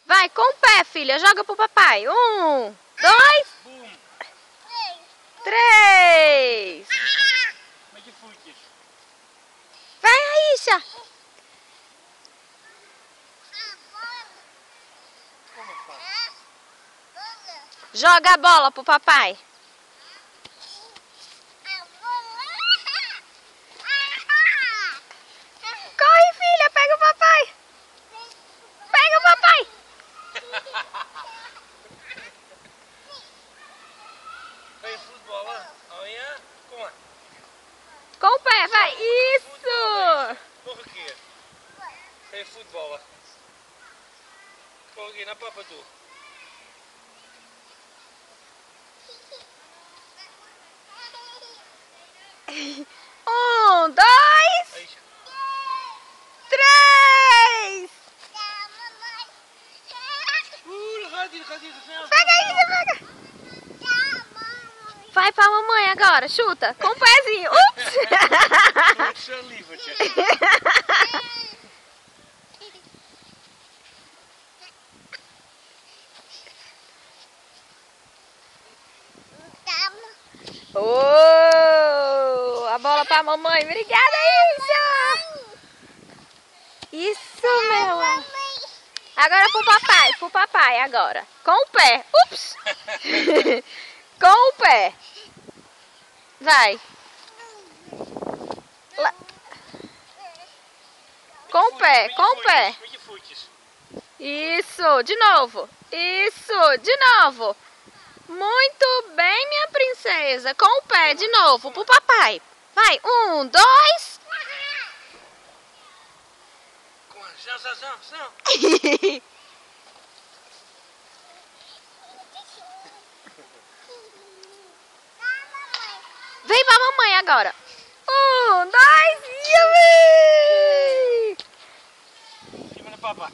Vai, com o pé, filha. Joga pro papai. 1, 2, 3. Vai, Raíssa. Joga a bola pro papai. Corre, filha. Pega o papai. Pega o papai. Vem futebol, olha, Com o pé, vai. Isso. corre aqui. Vem futebol. Corre aqui na papa tu. 1, 2, 3. Pega isso, pega. Vai pra mamãe agora, chuta. Com o pezinho. Ups. Oh, a bola pra mamãe. Obrigada, Isso, meu. Agora pro papai agora. Com o pé. Ups. Com o pé. Vai. Lá. Com o pé, com o pé. Isso, de novo. Isso, de novo. Muito bem, minha princesa. Com o pé, de novo, pro papai. Vai, 1, 2. Vem pra mamãe agora. 1, 2, yummy! Cima da papa.